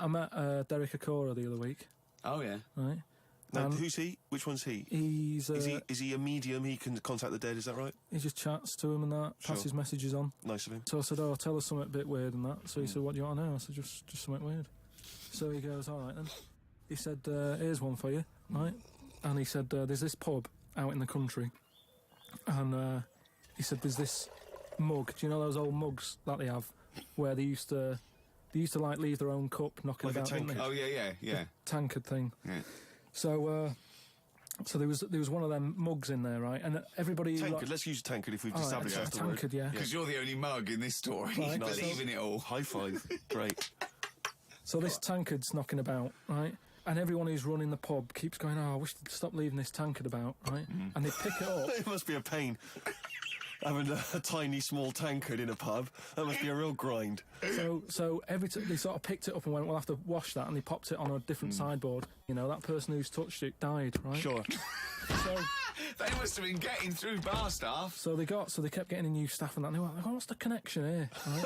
I met Derek Akora the other week. Oh, yeah. Right. Now, who's he? Which one's he? He's... is he a medium? He can contact the dead, is that right? He just chats to him and that, passes messages on. Nice of him. So I said, tell us something a bit weird and that. So he said, what do you want to know? I said, just something weird. So he goes, all right then. He said, here's one for you, right? And he said, there's this pub out in the country. And he said, there's this mug. Do you know those old mugs that they have? Where they used to like leave their own cup knocking Like a about, didn't tankard. they? Oh, yeah. The tankard thing. Yeah. So there was one of them mugs in there, right? And everybody... Tankard, let's use tankard if we've established that's the tankard, word. yeah. Because you're the only mug in this story. Right, Believing it all. High five. Great. So this tankard's knocking about, right? And everyone who's running the pub keeps going, I wish they'd stop leaving this tankard about, right? And they pick it up. It must be a pain. Having a tiny, small tankard in a pub, that must be a real grind. So every time they sort of picked it up and went, we'll have to wash that, and they popped it on a different sideboard. You know, that person who's touched it died, right? Sure. So They must have been getting through bar staff. So they kept getting in new staff and that. And they were like, what's the connection here? Right?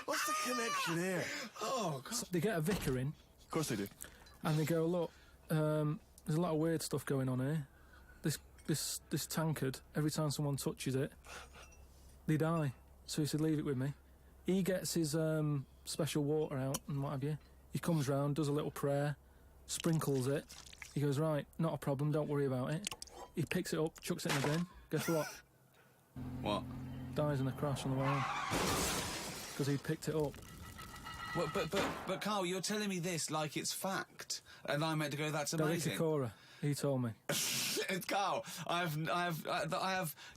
What's the connection here? Oh, God. So they get a vicar in. Of course they do. And they go, look, there's a lot of weird stuff going on here. This tankard, every time someone touches it, they die. So he said, leave it with me. He gets his special water out and what have you. He comes round, does a little prayer, sprinkles it. He goes, right, not a problem, don't worry about it. He picks it up, chucks it in the bin. Guess what? What? Dies in a crash on the way home. Because he picked it up. Well, but Karl, you're telling me this like it's fact, and I'm meant to go, that's amazing. Derek Akora, he told me. Karl, I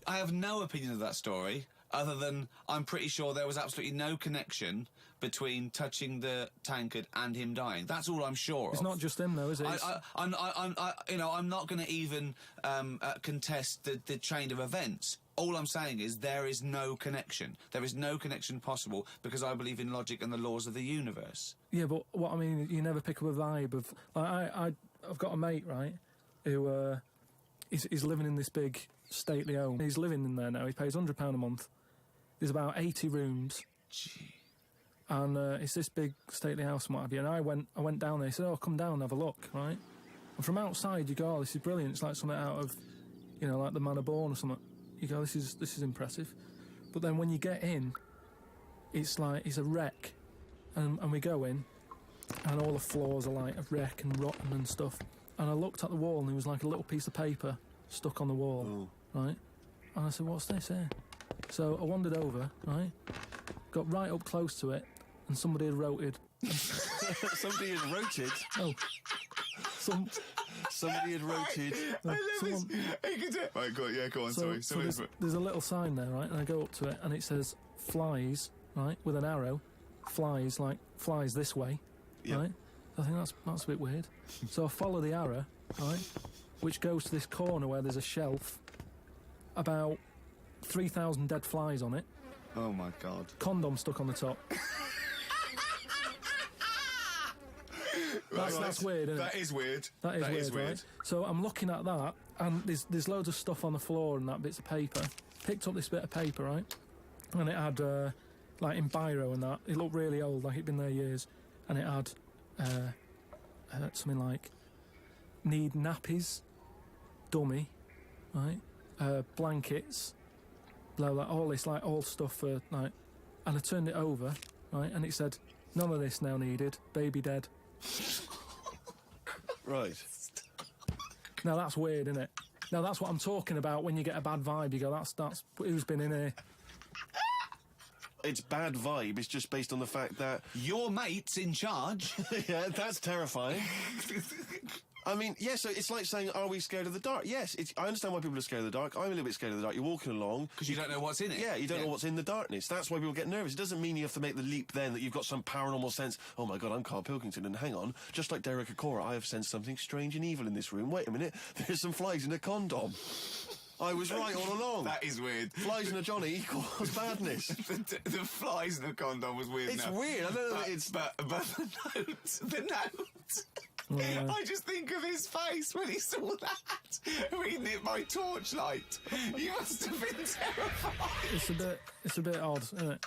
have no opinion of that story, other than I'm pretty sure there was absolutely no connection between touching the tankard and him dying. That's all I'm sure of. It's not just him, though, is it? I'm not going to even contest the chain of events. All I'm saying is there is no connection. There is no connection possible because I believe in logic and the laws of the universe. Yeah, but what I mean, you never pick up a vibe of... Like, I've got a mate, right, who he's living in this big stately home. He's living in there now. He pays £100 a month. There's about 80 rooms. Gee. And it's this big stately house and what have you. And I went down there. He said, come down and have a look, right? And from outside you go, this is brilliant. It's like something out of, like The Man of Born or something. You go, this is impressive. But then when you get in, it's like, it's a wreck. And we go in, and all the floors are like a wreck and rotten and stuff. And I looked at the wall, and there was like a little piece of paper stuck on the wall, right? And I said, what's this here? So I wandered over, right? Got right up close to it, and somebody had wrote. Somebody had wrote. Oh. Somebody had wrote. Right, go on, sorry. So there's a little sign there, right? And I go up to it, and it says, flies, right, with an arrow. Flies, like, flies this way, right? I think that's a bit weird. So I follow the arrow, right, which goes to this corner where there's a shelf, about 3,000 dead flies on it. Oh, my God. Condom stuck on the top. That's weird, isn't it? That is weird. That is weird, right? So I'm looking at that, and there's loads of stuff on the floor and that, bits of paper. Picked up this bit of paper, right? And it had, like, in biro and that. It looked really old, like it'd been there years. And it had something like, need nappies, dummy, right? Blankets, blah, blah, all this, like, all stuff for, like... And I turned it over, right? And it said, none of this now needed, baby dead. Right. Now that's weird, isn't it? Now that's what I'm talking about when you get a bad vibe. You go, that's who's been in here. It's bad vibe. It's just based on the fact that your mate's in charge. Yeah, that's terrifying. I mean, yeah, so it's like saying, are we scared of the dark? Yes, I understand why people are scared of the dark. I'm a little bit scared of the dark. You're walking along. Because you don't know what's in it. Yeah, you don't know what's in the darkness. That's why people get nervous. It doesn't mean you have to make the leap then that you've got some paranormal sense. Oh my God, I'm Karl Pilkington, and hang on, just like Derek Akora, I have sensed something strange and evil in this room. Wait a minute, there's some flies in a condom. I was right all along. That is weird. Flies in a Johnny equals badness. the flies in a condom was weird. It's weird. I don't know. But the note. Yeah. I just think of his face when he saw that, reading it by torchlight. You must have been terrified. It's a bit odd, isn't it?